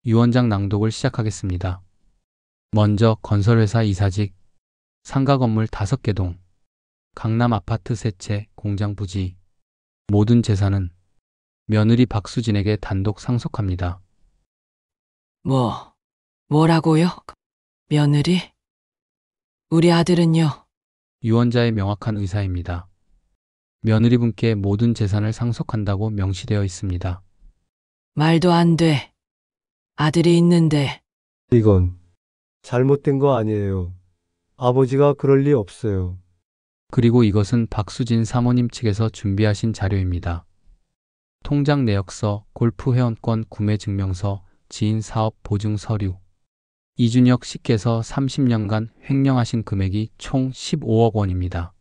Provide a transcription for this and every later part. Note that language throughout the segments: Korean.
유 원장 낭독을 시작하겠습니다. 먼저 건설회사 이사직, 상가 건물 5개 동, 강남 아파트 3채, 공장 부지, 모든 재산은 며느리 박수진에게 단독 상속합니다. 뭐라고요? 며느리? 우리 아들은요? 유언자의 명확한 의사입니다. 며느리분께 모든 재산을 상속한다고 명시되어 있습니다. 말도 안 돼. 아들이 있는데. 이건 잘못된 거 아니에요. 아버지가 그럴 리 없어요. 그리고 이것은 박수진 사모님 측에서 준비하신 자료입니다. 통장 내역서, 골프 회원권 구매 증명서, 지인 사업 보증 서류. 이준혁 씨께서 30년간 횡령하신 금액이 총 15억 원입니다.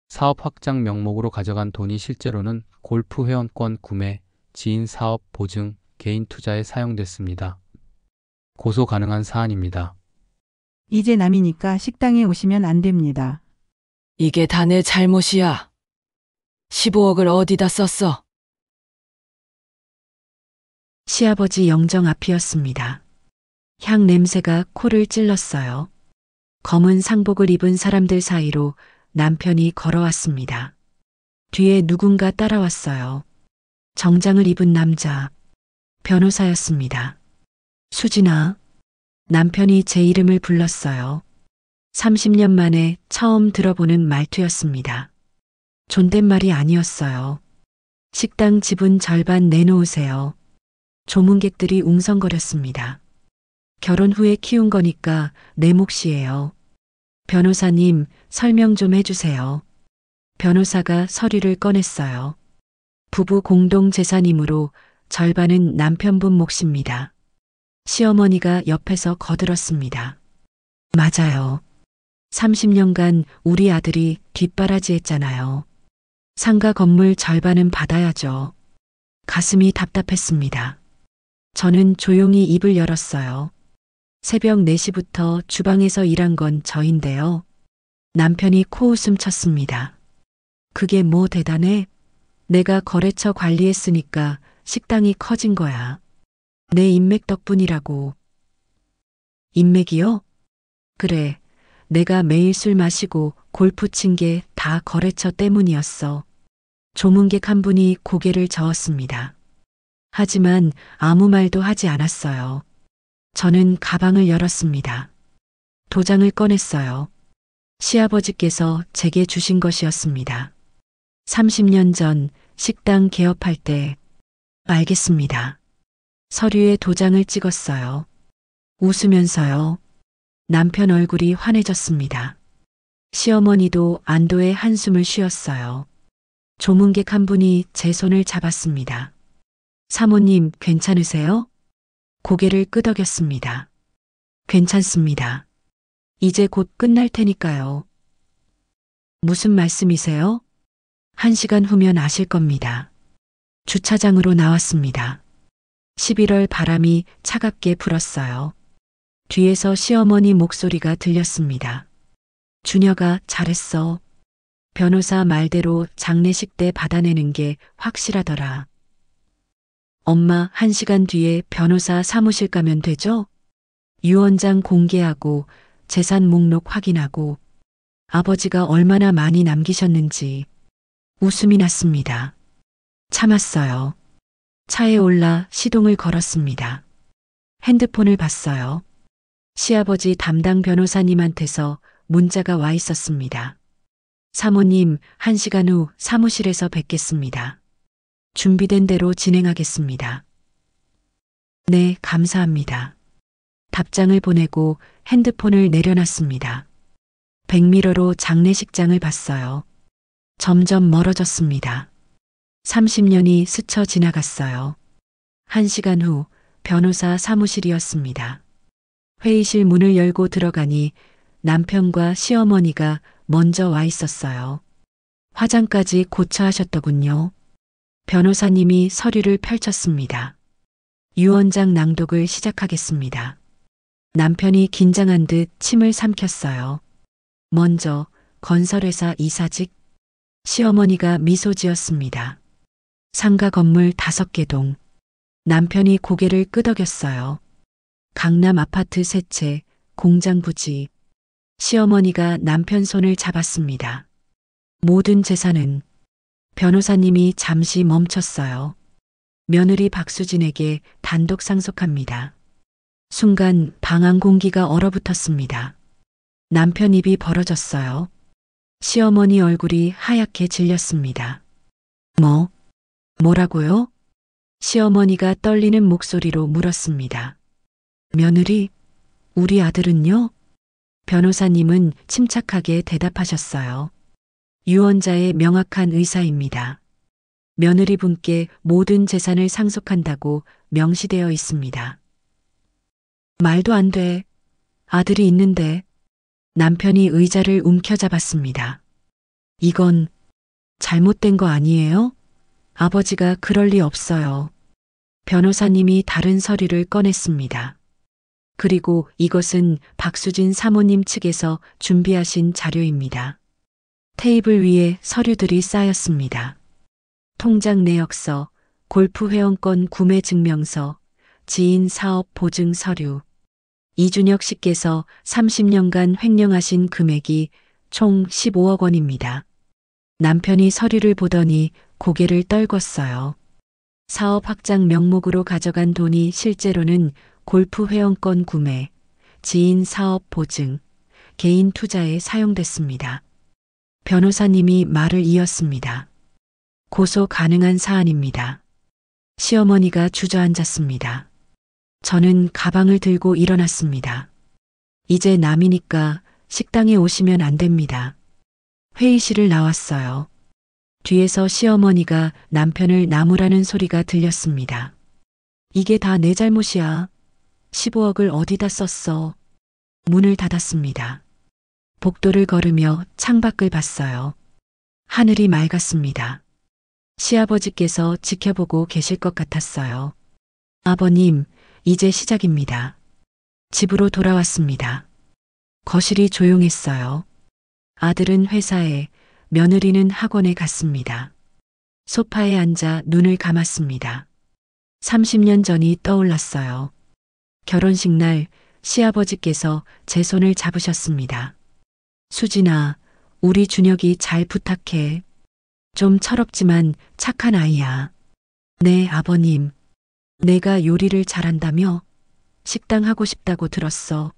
사업 확장 명목으로 가져간 돈이 실제로는 골프 회원권 구매, 지인 사업 보증, 개인 투자에 사용됐습니다. 고소 가능한 사안입니다. 이제 남이니까 식당에 오시면 안 됩니다. 이게 다 내 잘못이야. 15억을 어디다 썼어? 시아버지 영정 앞이었습니다. 향 냄새가 코를 찔렀어요. 검은 상복을 입은 사람들 사이로 남편이 걸어왔습니다. 뒤에 누군가 따라왔어요. 정장을 입은 남자, 변호사였습니다. 수진아, 남편이 제 이름을 불렀어요. 30년 만에 처음 들어보는 말투였습니다. 존댓말이 아니었어요. 식당 지분 절반 내놓으세요. 조문객들이 웅성거렸습니다. 결혼 후에 키운 거니까 내 몫이에요. 변호사님, 설명 좀 해주세요. 변호사가 서류를 꺼냈어요. 부부 공동 재산이므로 절반은 남편분 몫입니다. 시어머니가 옆에서 거들었습니다. 맞아요. 30년간 우리 아들이 뒷바라지 했잖아요. 상가 건물 절반은 받아야죠. 가슴이 답답했습니다. 저는 조용히 입을 열었어요. 새벽 4시부터 주방에서 일한 건 저인데요. 남편이 코웃음 쳤습니다. 그게 뭐 대단해? 내가 거래처 관리했으니까 식당이 커진 거야. 내 인맥 덕분이라고. 인맥이요? 그래. 내가 매일 술 마시고 골프 친 게 다 거래처 때문이었어. 조문객 한 분이 고개를 저었습니다. 하지만 아무 말도 하지 않았어요. 저는 가방을 열었습니다. 도장을 꺼냈어요. 시아버지께서 제게 주신 것이었습니다. 30년 전 식당 개업할 때. 알겠습니다. 서류에 도장을 찍었어요. 웃으면서요. 남편 얼굴이 환해졌습니다. 시어머니도 안도의 한숨을 쉬었어요. 조문객 한 분이 제 손을 잡았습니다. 사모님, 괜찮으세요? 고개를 끄덕였습니다. 괜찮습니다. 이제 곧 끝날 테니까요. 무슨 말씀이세요? 1시간 후면 아실 겁니다. 주차장으로 나왔습니다. 11월 바람이 차갑게 불었어요. 뒤에서 시어머니 목소리가 들렸습니다. 준혁아, 잘했어. 변호사 말대로 장례식 때 받아내는 게 확실하더라. 엄마, 1시간 뒤에 변호사 사무실 가면 되죠? 유언장 공개하고 재산 목록 확인하고 아버지가 얼마나 많이 남기셨는지. 웃음이 났습니다. 참았어요. 차에 올라 시동을 걸었습니다. 핸드폰을 봤어요. 시아버지 담당 변호사님한테서 문자가 와 있었습니다. 사모님, 1시간 후 사무실에서 뵙겠습니다. 준비된 대로 진행하겠습니다. 네, 감사합니다. 답장을 보내고 핸드폰을 내려놨습니다. 백미러로 장례식장을 봤어요. 점점 멀어졌습니다. 30년이 스쳐 지나갔어요. 1시간 후 변호사 사무실이었습니다. 회의실 문을 열고 들어가니 남편과 시어머니가 먼저 와 있었어요. 화장까지 고쳐 하셨더군요. 변호사님이 서류를 펼쳤습니다. 유언장 낭독을 시작하겠습니다. 남편이 긴장한 듯 침을 삼켰어요. 먼저 건설회사 이사직. 시어머니가 미소 지었습니다. 상가 건물 5개 동. 남편이 고개를 끄덕였어요. 강남 아파트 세 채, 공장 부지. 시어머니가 남편 손을 잡았습니다. 모든 재산은. 변호사님이 잠시 멈췄어요. 며느리 박수진에게 단독 상속합니다. 순간 방안 공기가 얼어붙었습니다. 남편 입이 벌어졌어요. 시어머니 얼굴이 하얗게 질렸습니다. 뭐라고요? 시어머니가 떨리는 목소리로 물었습니다. 며느리, 우리 아들은요? 변호사님은 침착하게 대답하셨어요. 유언자의 명확한 의사입니다. 며느리 분께 모든 재산을 상속한다고 명시되어 있습니다. 말도 안 돼. 아들이 있는데. 남편이 의자를 움켜잡았습니다. 이건 잘못된 거 아니에요? 아버지가 그럴 리 없어요. 변호사님이 다른 서류를 꺼냈습니다. 그리고 이것은 박수진 사모님 측에서 준비하신 자료입니다. 테이블 위에 서류들이 쌓였습니다. 통장 내역서, 골프 회원권 구매 증명서, 지인 사업 보증 서류. 이준혁 씨께서 30년간 횡령하신 금액이 총 15억 원입니다. 남편이 서류를 보더니 고개를 떨궜어요. 사업 확장 명목으로 가져간 돈이 실제로는 골프 회원권 구매, 지인 사업 보증, 개인 투자에 사용됐습니다. 변호사님이 말을 이었습니다. 고소 가능한 사안입니다. 시어머니가 주저앉았습니다. 저는 가방을 들고 일어났습니다. 이제 남이니까 식당에 오시면 안 됩니다. 회의실을 나왔어요. 뒤에서 시어머니가 남편을 나무라는 소리가 들렸습니다. 이게 다 내 잘못이야. 15억을 어디다 썼어. 문을 닫았습니다. 복도를 걸으며 창밖을 봤어요. 하늘이 맑았습니다. 시아버지께서 지켜보고 계실 것 같았어요. 아버님, 이제 시작입니다. 집으로 돌아왔습니다. 거실이 조용했어요. 아들은 회사에, 며느리는 학원에 갔습니다. 소파에 앉아 눈을 감았습니다. 30년 전이 떠올랐어요. 결혼식 날 시아버지께서 제 손을 잡으셨습니다. 수진아, 우리 준혁이 잘 부탁해. 좀 철없지만 착한 아이야. 네, 아버님. 내가 요리를 잘한다며? 식당 하고 싶다고 들었어.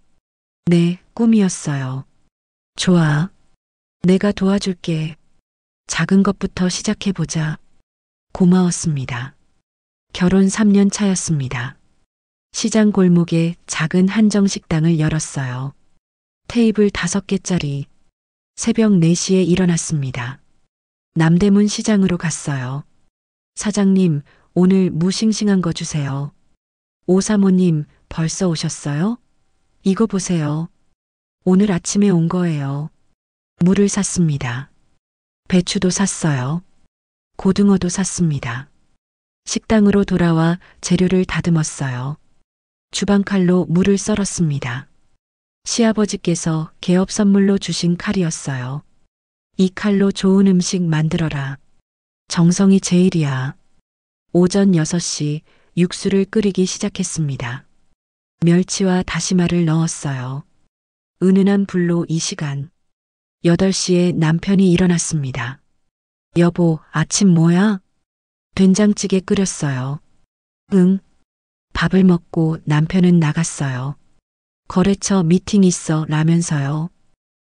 네, 꿈이었어요. 좋아. 내가 도와줄게. 작은 것부터 시작해보자. 고마웠습니다. 결혼 3년 차였습니다. 시장 골목에 작은 한정식당을 열었어요. 테이블 5개짜리. 새벽 4시에 일어났습니다. 남대문 시장으로 갔어요. 사장님, 오늘 무 싱싱한 거 주세요. 오사모님, 벌써 오셨어요? 이거 보세요. 오늘 아침에 온 거예요. 무를 샀습니다. 배추도 샀어요. 고등어도 샀습니다. 식당으로 돌아와 재료를 다듬었어요. 주방칼로 무를 썰었습니다. 시아버지께서 개업 선물로 주신 칼이었어요. 이 칼로 좋은 음식 만들어라. 정성이 제일이야. 오전 6시 육수를 끓이기 시작했습니다. 멸치와 다시마를 넣었어요. 은은한 불로 2시간. 8시에 남편이 일어났습니다. 여보, 아침 뭐야? 된장찌개 끓였어요. 응. 밥을 먹고 남편은 나갔어요. 거래처 미팅 있어 라면서요.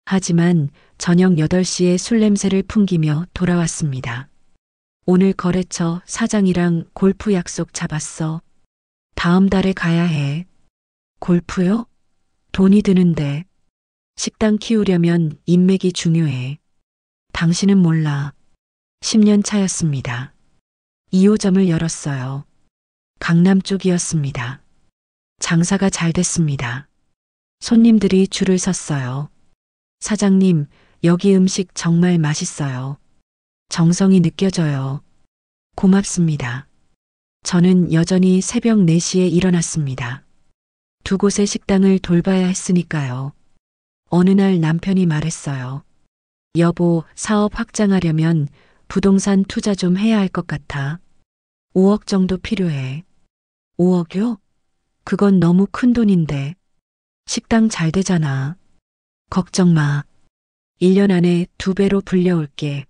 하지만 저녁 8시에 술 냄새를 풍기며 돌아왔습니다. 오늘 거래처 사장이랑 골프 약속 잡았어. 다음 달에 가야 해. 골프요? 돈이 드는데. 식당 키우려면 인맥이 중요해. 당신은 몰라. 10년 차였습니다. 2호점을 열었어요. 강남 쪽이었습니다. 장사가 잘 됐습니다. 손님들이 줄을 섰어요. 사장님, 여기 음식 정말 맛있어요. 정성이 느껴져요. 고맙습니다. 저는 여전히 새벽 4시에 일어났습니다. 2곳의 식당을 돌봐야 했으니까요. 어느 날 남편이 말했어요. 여보, 사업 확장하려면 부동산 투자 좀 해야 할 것 같아. 5억 정도 필요해. 5억요? 그건 너무 큰 돈인데. 식당 잘 되잖아. 걱정 마. 1년 안에 2배로 불려올게.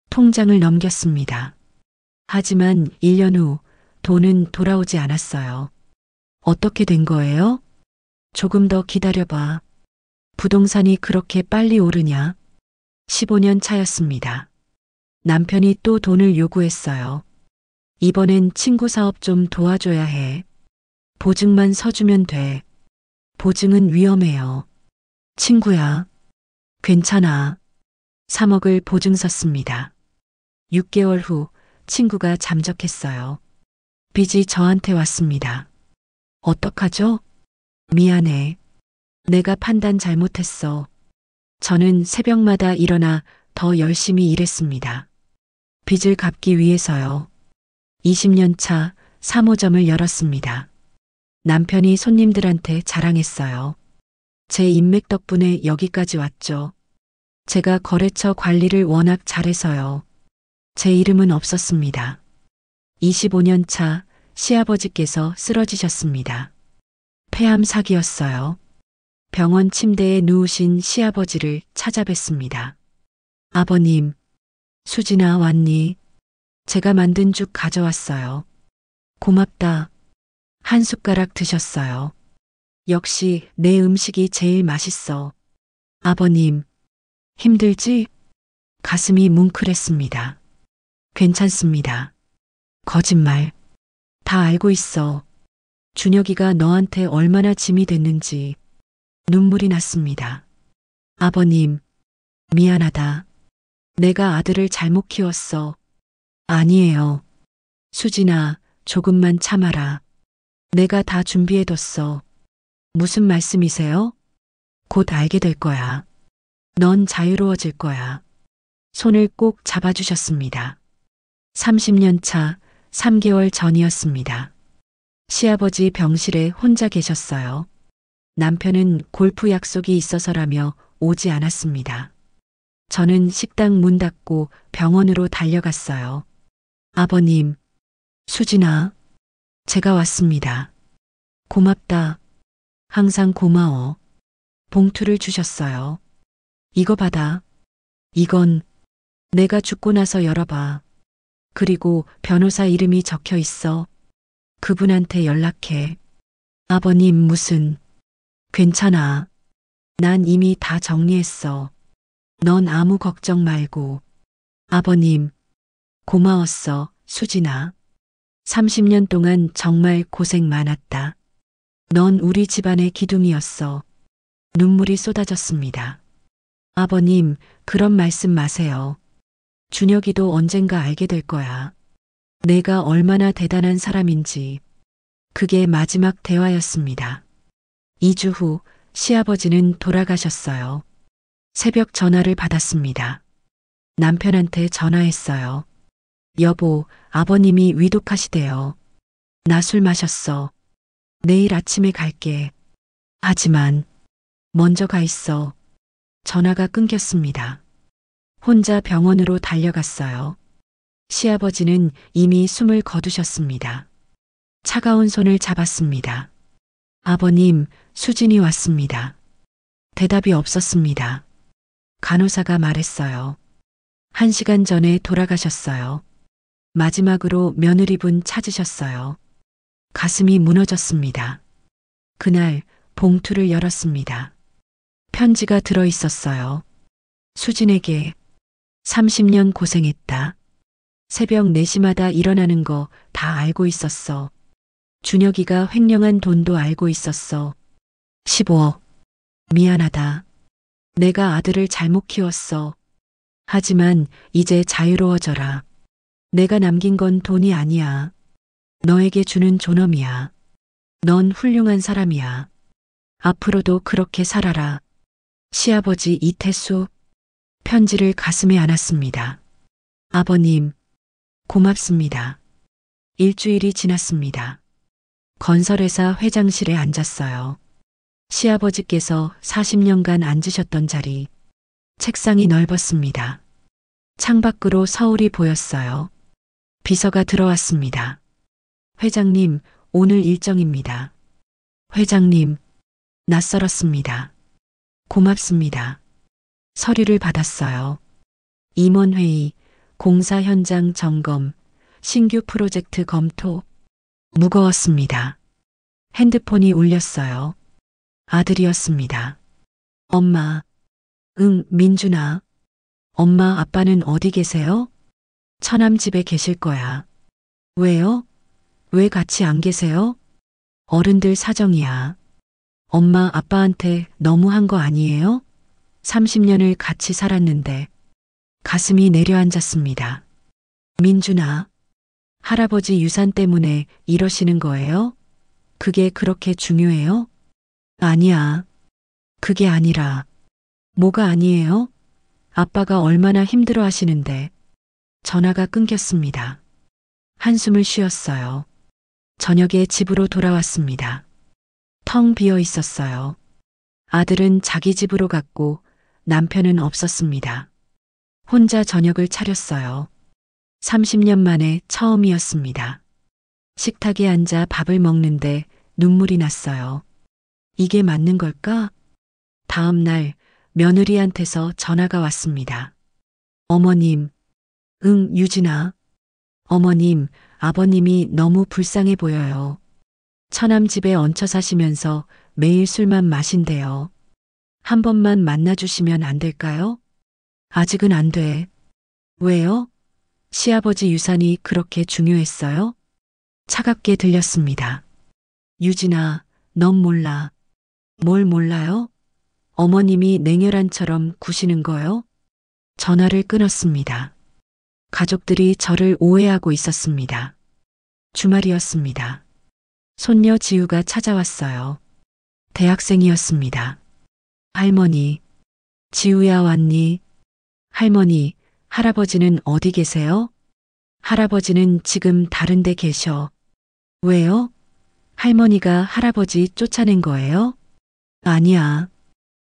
통장을 넘겼습니다. 하지만 1년 후 돈은 돌아오지 않았어요. 어떻게 된 거예요? 조금 더 기다려봐. 부동산이 그렇게 빨리 오르냐? 15년 차였습니다. 남편이 또 돈을 요구했어요. 이번엔 친구 사업 좀 도와줘야 해. 보증만 서주면 돼. 보증은 위험해요. 친구야. 괜찮아. 3억을 보증 섰습니다. 6개월 후 친구가 잠적했어요. 빚이 저한테 왔습니다. 어떡하죠? 미안해. 내가 판단 잘못했어. 저는 새벽마다 일어나 더 열심히 일했습니다. 빚을 갚기 위해서요. 20년 차 사모점을 열었습니다. 남편이 손님들한테 자랑했어요. 제 인맥 덕분에 여기까지 왔죠. 제가 거래처 관리를 워낙 잘해서요. 제 이름은 없었습니다. 25년 차 시아버지께서 쓰러지셨습니다. 폐암 사기였어요. 병원 침대에 누우신 시아버지를 찾아뵀습니다. 아버님, 수진아 왔니? 제가 만든 죽 가져왔어요. 고맙다. 한 숟가락 드셨어요. 역시 내 음식이 제일 맛있어. 아버님, 힘들지? 가슴이 뭉클했습니다. 괜찮습니다. 거짓말. 다 알고 있어. 준혁이가 너한테 얼마나 짐이 됐는지. 눈물이 났습니다. 아버님, 미안하다. 내가 아들을 잘못 키웠어. 아니에요. 수진아, 조금만 참아라. 내가 다 준비해뒀어. 무슨 말씀이세요? 곧 알게 될 거야. 넌 자유로워질 거야. 손을 꼭 잡아주셨습니다. 30년 차 3개월 전이었습니다. 시아버지 병실에 혼자 계셨어요. 남편은 골프 약속이 있어서라며 오지 않았습니다. 저는 식당 문 닫고 병원으로 달려갔어요. 아버님, 수진아, 제가 왔습니다. 고맙다. 항상 고마워. 봉투를 주셨어요. 이거 받아. 이건 내가 죽고 나서 열어봐. 그리고 변호사 이름이 적혀 있어. 그분한테 연락해. 아버님 무슨. 괜찮아. 난 이미 다 정리했어. 넌 아무 걱정 말고. 아버님, 고마웠어, 수진아. 30년 동안 정말 고생 많았다. 넌 우리 집안의 기둥이었어. 눈물이 쏟아졌습니다. 아버님, 그런 말씀 마세요. 준혁이도 언젠가 알게 될 거야. 내가 얼마나 대단한 사람인지. 그게 마지막 대화였습니다. 2주 후 시아버지는 돌아가셨어요. 새벽 전화를 받았습니다. 남편한테 전화했어요. 여보, 아버님이 위독하시대요. 나 술 마셨어. 내일 아침에 갈게. 하지만 먼저 가 있어. 전화가 끊겼습니다. 혼자 병원으로 달려갔어요. 시아버지는 이미 숨을 거두셨습니다. 차가운 손을 잡았습니다. 아버님, 수진이 왔습니다. 대답이 없었습니다. 간호사가 말했어요. 1시간 전에 돌아가셨어요. 마지막으로 며느리분 찾으셨어요. 가슴이 무너졌습니다. 그날 봉투를 열었습니다. 편지가 들어 있었어요. 수진에게 30년 고생했다. 새벽 4시마다 일어나는 거 다 알고 있었어. 준혁이가 횡령한 돈도 알고 있었어. 15억. 미안하다. 내가 아들을 잘못 키웠어. 하지만 이제 자유로워져라. 내가 남긴 건 돈이 아니야. 너에게 주는 존엄이야. 넌 훌륭한 사람이야. 앞으로도 그렇게 살아라. 시아버지 이태수. 편지를 가슴에 안았습니다. 아버님, 고맙습니다. 일주일이 지났습니다. 건설회사 회장실에 앉았어요. 시아버지께서 40년간 앉으셨던 자리. 책상이 넓었습니다. 창밖으로 서울이 보였어요. 비서가 들어왔습니다. 회장님, 오늘 일정입니다. 회장님, 낯설었습니다. 고맙습니다. 서류를 받았어요. 임원회의, 공사 현장 점검, 신규 프로젝트 검토. 무거웠습니다. 핸드폰이 울렸어요. 아들이었습니다. 엄마. 응, 민준아. 엄마, 아빠는 어디 계세요? 처남 집에 계실 거야. 왜요? 왜 같이 안 계세요? 어른들 사정이야. 엄마, 아빠한테 너무한 거 아니에요? 30년을 같이 살았는데. 가슴이 내려앉았습니다. 민준아, 할아버지 유산 때문에 이러시는 거예요? 그게 그렇게 중요해요? 아니야. 그게 아니라. 뭐가 아니에요? 아빠가 얼마나 힘들어 하시는데. 전화가 끊겼습니다. 한숨을 쉬었어요. 저녁에 집으로 돌아왔습니다. 텅 비어 있었어요. 아들은 자기 집으로 갔고 남편은 없었습니다. 혼자 저녁을 차렸어요. 30년 만에 처음이었습니다. 식탁에 앉아 밥을 먹는데 눈물이 났어요. 이게 맞는 걸까? 다음 날 며느리한테서 전화가 왔습니다. 어머님. 응, 유진아. 어머님, 아버님이 너무 불쌍해 보여요. 처남 집에 얹혀 사시면서 매일 술만 마신대요. 한 번만 만나주시면 안 될까요? 아직은 안 돼. 왜요? 시아버지 유산이 그렇게 중요했어요? 차갑게 들렸습니다. 유진아, 넌 몰라. 뭘 몰라요? 어머님이 냉혈한처럼 구시는 거요? 전화를 끊었습니다. 가족들이 저를 오해하고 있었습니다. 주말이었습니다. 손녀 지우가 찾아왔어요. 대학생이었습니다. 할머니, 지우야 왔니? 할머니, 할아버지는 어디 계세요? 할아버지는 지금 다른 데 계셔. 왜요? 할머니가 할아버지 쫓아낸 거예요? 아니야.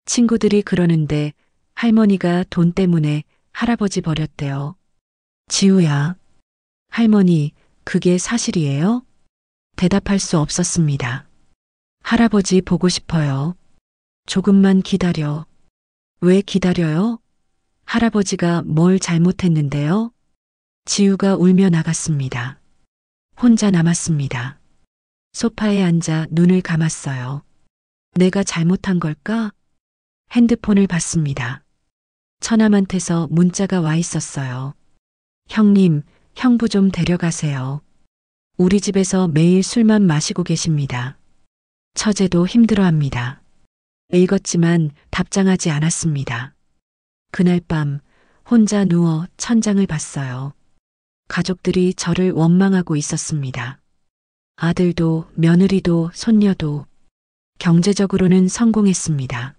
친구들이 그러는데 할머니가 돈 때문에 할아버지 버렸대요. 지우야. 할머니, 그게 사실이에요? 대답할 수 없었습니다. 할아버지 보고 싶어요. 조금만 기다려. 왜 기다려요? 할아버지가 뭘 잘못했는데요? 지우가 울며 나갔습니다. 혼자 남았습니다. 소파에 앉아 눈을 감았어요. 내가 잘못한 걸까? 핸드폰을 봤습니다. 처남한테서 문자가 와 있었어요. 형님, 형부 좀 데려가세요. 우리 집에서 매일 술만 마시고 계십니다. 처제도 힘들어합니다. 읽었지만 답장하지 않았습니다. 그날 밤 혼자 누워 천장을 봤어요. 가족들이 저를 원망하고 있었습니다. 아들도 며느리도 손녀도 경제적으로는 성공했습니다.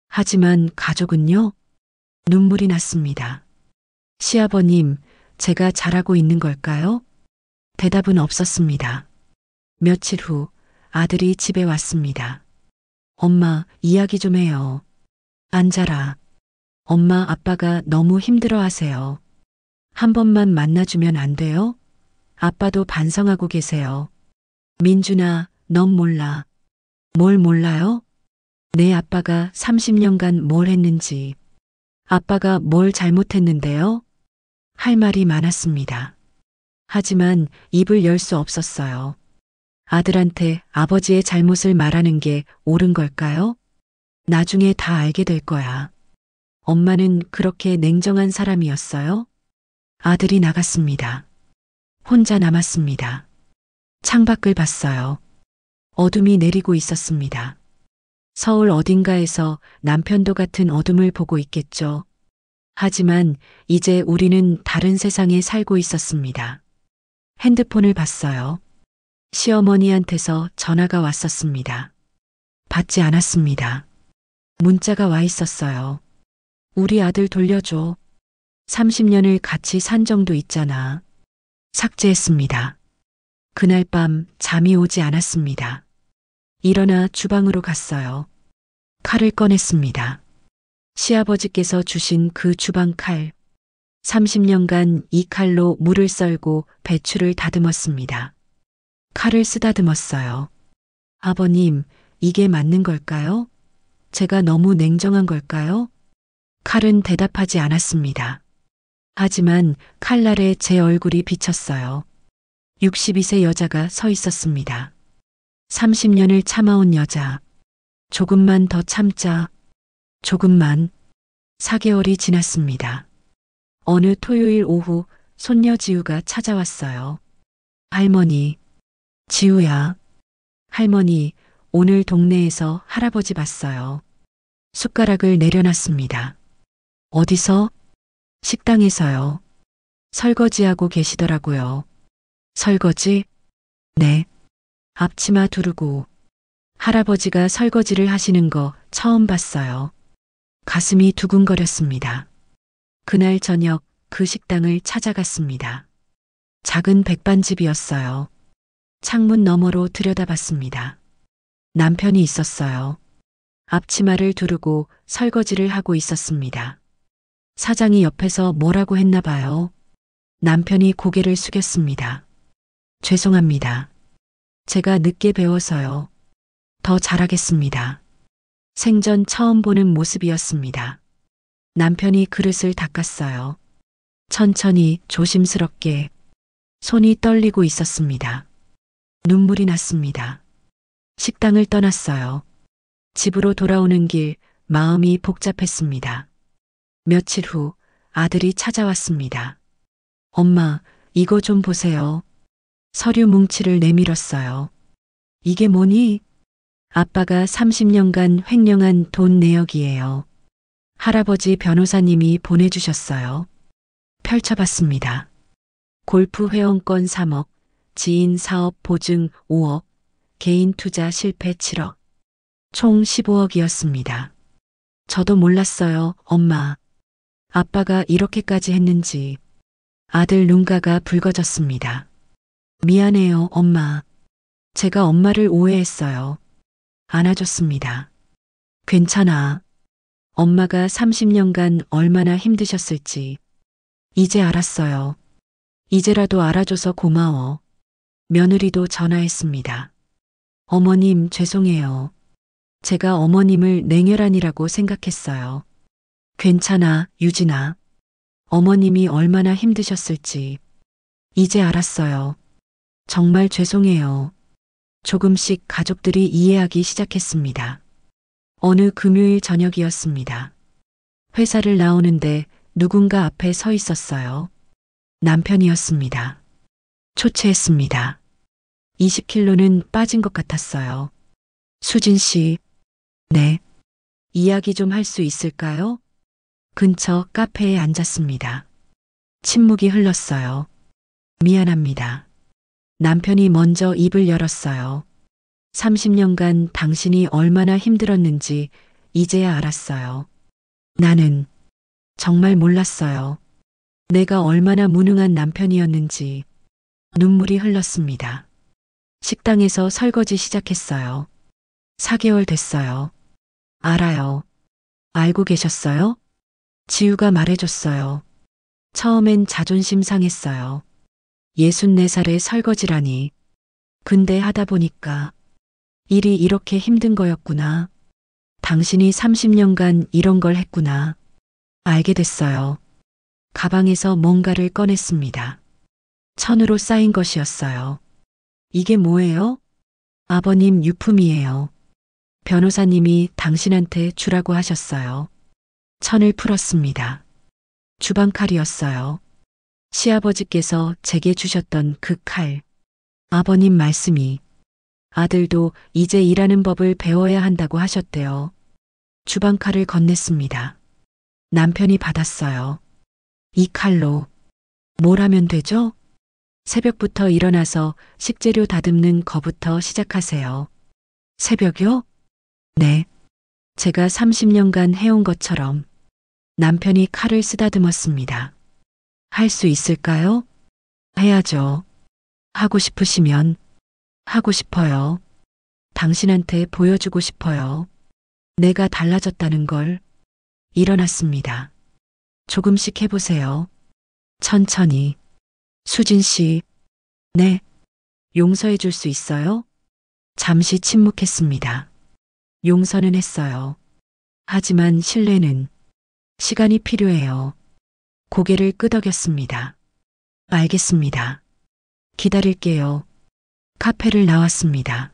하지만 가족은요? 눈물이 났습니다. 시아버님, 제가 잘하고 있는 걸까요? 대답은 없었습니다. 며칠 후 아들이 집에 왔습니다. 엄마, 이야기 좀 해요. 앉아라. 엄마, 아빠가 너무 힘들어 하세요. 한 번만 만나주면 안 돼요? 아빠도 반성하고 계세요. 민준아, 넌 몰라. 뭘 몰라요? 내 아빠가 30년간 뭘 했는지. 아빠가 뭘 잘못했는데요? 할 말이 많았습니다. 하지만 입을 열 수 없었어요. 아들한테 아버지의 잘못을 말하는 게 옳은 걸까요? 나중에 다 알게 될 거야. 엄마는 그렇게 냉정한 사람이었어요? 아들이 나갔습니다. 혼자 남았습니다. 창밖을 봤어요. 어둠이 내리고 있었습니다. 서울 어딘가에서 남편도 같은 어둠을 보고 있겠죠. 하지만 이제 우리는 다른 세상에 살고 있었습니다. 핸드폰을 봤어요. 시어머니한테서 전화가 왔었습니다. 받지 않았습니다. 문자가 와 있었어요. 우리 아들 돌려줘. 30년을 같이 산 정도 있잖아. 삭제했습니다. 그날 밤 잠이 오지 않았습니다. 일어나 주방으로 갔어요. 칼을 꺼냈습니다. 시아버지께서 주신 그 주방 칼. 30년간 이 칼로 물을 썰고 배추를 다듬었습니다. 칼을 쓰다듬었어요. 아버님, 이게 맞는 걸까요? 제가 너무 냉정한 걸까요? 칼은 대답하지 않았습니다. 하지만 칼날에 제 얼굴이 비쳤어요. 62세 여자가 서 있었습니다. 30년을 참아온 여자. 조금만 더 참자. 조금만. 4개월이 지났습니다. 어느 토요일 오후 손녀 지우가 찾아왔어요. 할머니, 지우야. 할머니, 오늘 동네에서 할아버지 봤어요. 숟가락을 내려놨습니다. 어디서? 식당에서요. 설거지하고 계시더라고요. 설거지? 네. 앞치마 두르고. 할아버지가 설거지를 하시는 거 처음 봤어요. 가슴이 두근거렸습니다. 그날 저녁 그 식당을 찾아갔습니다. 작은 백반집이었어요. 창문 너머로 들여다봤습니다. 남편이 있었어요. 앞치마를 두르고 설거지를 하고 있었습니다. 사장이 옆에서 뭐라고 했나 봐요. 남편이 고개를 숙였습니다. 죄송합니다. 제가 늦게 배워서요. 더 잘하겠습니다. 생전 처음 보는 모습이었습니다. 남편이 그릇을 닦았어요. 천천히 조심스럽게 손이 떨리고 있었습니다. 눈물이 났습니다. 식당을 떠났어요. 집으로 돌아오는 길 마음이 복잡했습니다. 며칠 후 아들이 찾아왔습니다. 엄마, 이거 좀 보세요. 서류 뭉치를 내밀었어요. 이게 뭐니? 아빠가 30년간 횡령한 돈 내역이에요. 할아버지 변호사님이 보내주셨어요. 펼쳐봤습니다. 골프 회원권 3억, 지인 사업 보증 5억, 개인 투자 실패 7억, 총 15억이었습니다. 저도 몰랐어요, 엄마. 아빠가 이렇게까지 했는지. 아들 눈가가 붉어졌습니다. 미안해요, 엄마. 제가 엄마를 오해했어요. 안아줬습니다. 괜찮아. 엄마가 30년간 얼마나 힘드셨을지. 이제 알았어요. 이제라도 알아줘서 고마워. 며느리도 전화했습니다. 어머님, 죄송해요. 제가 어머님을 냉혈한이라고 생각했어요. 괜찮아, 유진아. 어머님이 얼마나 힘드셨을지. 이제 알았어요. 정말 죄송해요. 조금씩 가족들이 이해하기 시작했습니다. 어느 금요일 저녁이었습니다. 회사를 나오는데 누군가 앞에 서 있었어요. 남편이었습니다. 초췌했습니다. 20kg는 빠진 것 같았어요. 수진 씨, 네. 이야기 좀 할 수 있을까요? 근처 카페에 앉았습니다. 침묵이 흘렀어요. 미안합니다. 남편이 먼저 입을 열었어요. 30년간 당신이 얼마나 힘들었는지 이제야 알았어요. 나는 정말 몰랐어요. 내가 얼마나 무능한 남편이었는지. 눈물이 흘렀습니다. 식당에서 설거지 시작했어요. 4개월 됐어요. 알아요. 알고 계셨어요? 지우가 말해줬어요. 처음엔 자존심 상했어요. 64살의 설거지라니. 근데 하다 보니까 일이 이렇게 힘든 거였구나. 당신이 30년간 이런 걸 했구나. 알게 됐어요. 가방에서 뭔가를 꺼냈습니다. 천으로 쌓인 것이었어요. 이게 뭐예요? 아버님 유품이에요. 변호사님이 당신한테 주라고 하셨어요. 천을 풀었습니다. 주방칼이었어요. 시아버지께서 제게 주셨던 그 칼. 아버님 말씀이 아들도 이제 일하는 법을 배워야 한다고 하셨대요. 주방칼을 건넸습니다. 남편이 받았어요. 이 칼로 뭘 하면 되죠? 새벽부터 일어나서 식재료 다듬는 거부터 시작하세요. 새벽이요? 네. 제가 30년간 해온 것처럼. 남편이 칼을 쓰다듬었습니다. 할 수 있을까요? 해야죠. 하고 싶으시면. 하고 싶어요. 당신한테 보여주고 싶어요. 내가 달라졌다는 걸. 일어났습니다. 조금씩 해보세요. 천천히. 수진 씨. 네. 용서해 줄 수 있어요? 잠시 침묵했습니다. 용서는 했어요. 하지만 신뢰는 시간이 필요해요. 고개를 끄덕였습니다. 알겠습니다. 기다릴게요. 카페를 나왔습니다.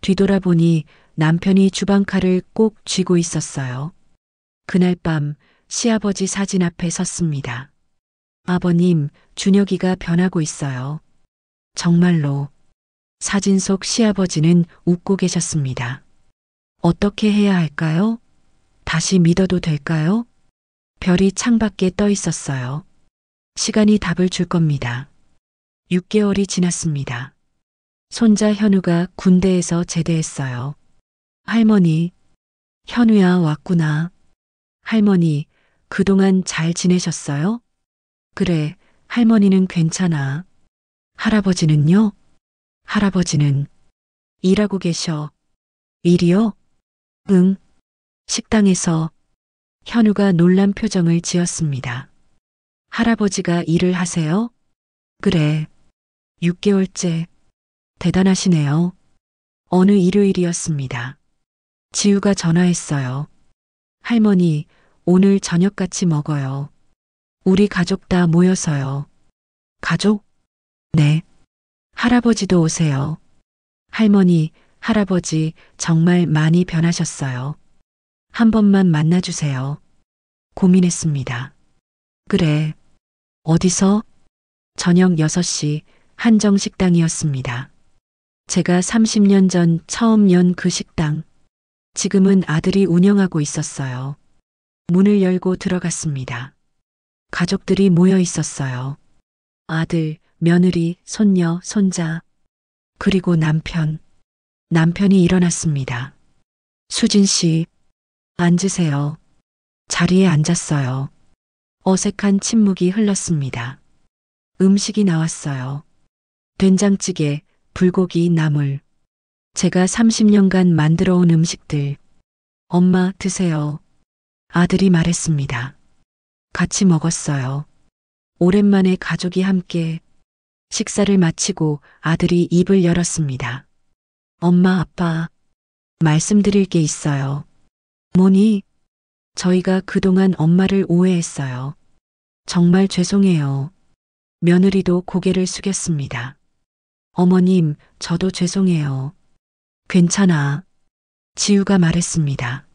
뒤돌아보니 남편이 주방칼을 꼭 쥐고 있었어요. 그날 밤 시아버지 사진 앞에 섰습니다. 아버님, 준혁이가 변하고 있어요. 정말로. 사진 속 시아버지는 웃고 계셨습니다. 어떻게 해야 할까요? 다시 믿어도 될까요? 별이 창밖에 떠 있었어요. 시간이 답을 줄 겁니다. 6개월이 지났습니다. 손자 현우가 군대에서 제대했어요. 할머니, 현우야 왔구나. 할머니, 그동안 잘 지내셨어요? 그래, 할머니는 괜찮아. 할아버지는요? 할아버지는 일하고 계셔. 일이요? 응. 식당에서 현우가 놀란 표정을 지었습니다. 할아버지가 일을 하세요? 그래. 6개월째. 대단하시네요. 어느 일요일이었습니다. 지우가 전화했어요. 할머니, 오늘 저녁 같이 먹어요. 우리 가족 다 모여서요. 가족? 네. 할아버지도 오세요. 할머니, 할아버지 정말 많이 변하셨어요. 한 번만 만나주세요. 고민했습니다. 그래. 어디서? 저녁 6시 한정식당이었습니다. 제가 30년 전 처음 연 그 식당. 지금은 아들이 운영하고 있었어요. 문을 열고 들어갔습니다. 가족들이 모여 있었어요. 아들, 며느리, 손녀, 손자, 그리고 남편. 남편이 일어났습니다. 수진 씨, 앉으세요. 자리에 앉았어요. 어색한 침묵이 흘렀습니다. 음식이 나왔어요. 된장찌개, 불고기, 나물. 제가 30년간 만들어 온 음식들. 엄마, 드세요. 아들이 말했습니다. 같이 먹었어요. 오랜만에 가족이 함께 식사를 마치고 아들이 입을 열었습니다. 엄마, 아빠, 말씀드릴 게 있어요. 뭐니? 저희가 그동안 엄마를 오해했어요. 정말 죄송해요. 며느리도 고개를 숙였습니다. 어머님, 저도 죄송해요. 괜찮아. 지우가 말했습니다.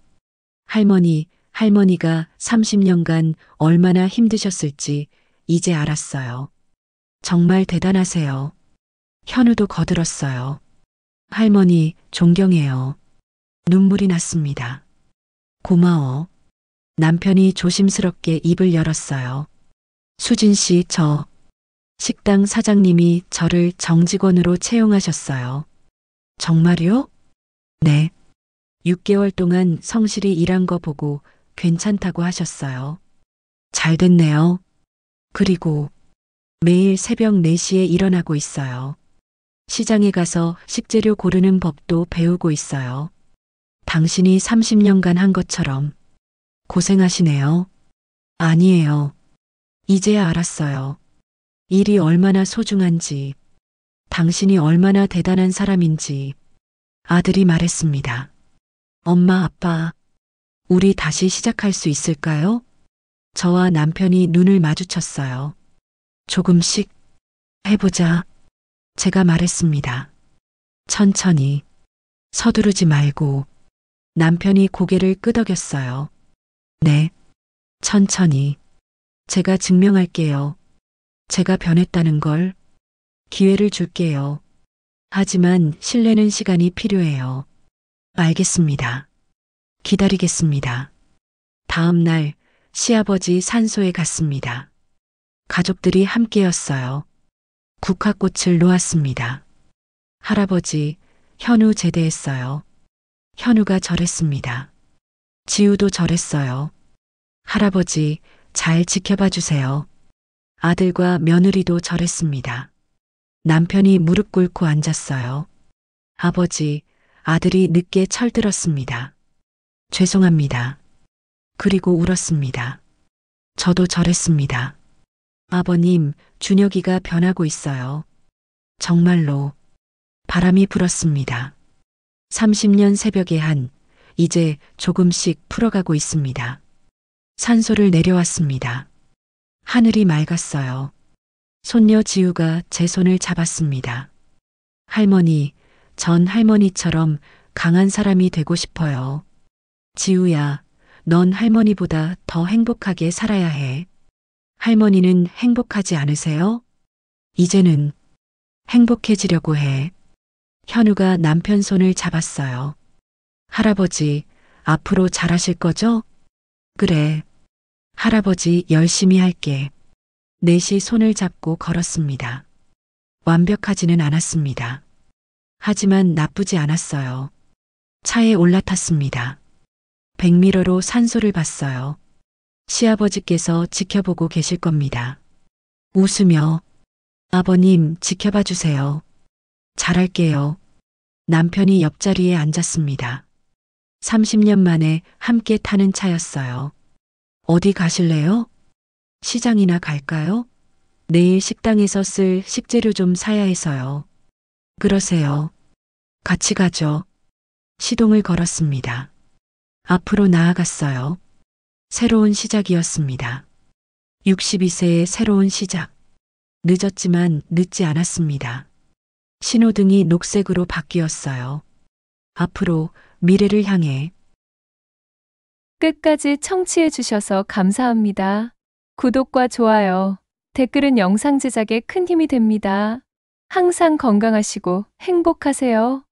할머니가 30년간 얼마나 힘드셨을지 이제 알았어요. 정말 대단하세요. 현우도 거들었어요. 할머니, 존경해요. 눈물이 났습니다. 고마워. 남편이 조심스럽게 입을 열었어요. 수진 씨, 저 식당 사장님이 저를 정직원으로 채용하셨어요. 정말요? 네. 6개월 동안 성실히 일한 거 보고 괜찮다고 하셨어요. 잘 됐네요. 그리고 매일 새벽 4시에 일어나고 있어요. 시장에 가서 식재료 고르는 법도 배우고 있어요. 당신이 30년간 한 것처럼. 고생하시네요. 아니에요. 이제야 알았어요. 일이 얼마나 소중한지, 당신이 얼마나 대단한 사람인지. 아들이 말했습니다. 엄마, 아빠, 우리 다시 시작할 수 있을까요? 저와 남편이 눈을 마주쳤어요. 조금씩 해보자. 제가 말했습니다. 천천히. 서두르지 말고. 남편이 고개를 끄덕였어요. 네. 천천히. 제가 증명할게요. 제가 변했다는 걸. 기회를 줄게요. 하지만 신뢰는 시간이 필요해요. 알겠습니다. 기다리겠습니다. 다음 날 시아버지 산소에 갔습니다. 가족들이 함께였어요. 국화꽃을 놓았습니다. 할아버지, 현우 제대했어요. 현우가 절했습니다. 지우도 절했어요. 할아버지, 잘 지켜봐 주세요. 아들과 며느리도 절했습니다. 남편이 무릎 꿇고 앉았어요. 아버지, 아들이 늦게 철들었습니다. 죄송합니다. 그리고 울었습니다. 저도 절했습니다. 아버님, 준혁이가 변하고 있어요. 정말로 바람이 불었습니다. 30년 새벽의 한, 이제 조금씩 풀어가고 있습니다. 산소를 내려왔습니다. 하늘이 맑았어요. 손녀 지우가 제 손을 잡았습니다. 할머니, 전 할머니처럼 강한 사람이 되고 싶어요. 지우야, 넌 할머니보다 더 행복하게 살아야 해. 할머니는 행복하지 않으세요? 이제는 행복해지려고 해. 현우가 남편 손을 잡았어요. 할아버지, 앞으로 잘하실 거죠? 그래. 할아버지 열심히 할게. 넷이 손을 잡고 걸었습니다. 완벽하지는 않았습니다. 하지만 나쁘지 않았어요. 차에 올라탔습니다. 백미러로 산소를 봤어요. 시아버지께서 지켜보고 계실 겁니다. 웃으며 아버님 지켜봐 주세요. 잘할게요. 남편이 옆자리에 앉았습니다. 30년 만에 함께 타는 차였어요. 어디 가실래요? 시장이나 갈까요? 내일 식당에서 쓸 식재료 좀 사야 해서요. 그러세요. 같이 가죠. 시동을 걸었습니다. 앞으로 나아갔어요. 새로운 시작이었습니다. 62세의 새로운 시작. 늦었지만 늦지 않았습니다. 신호등이 녹색으로 바뀌었어요. 앞으로 미래를 향해. 끝까지 청취해 주셔서 감사합니다. 구독과 좋아요, 댓글은 영상 제작에 큰 힘이 됩니다. 항상 건강하시고 행복하세요.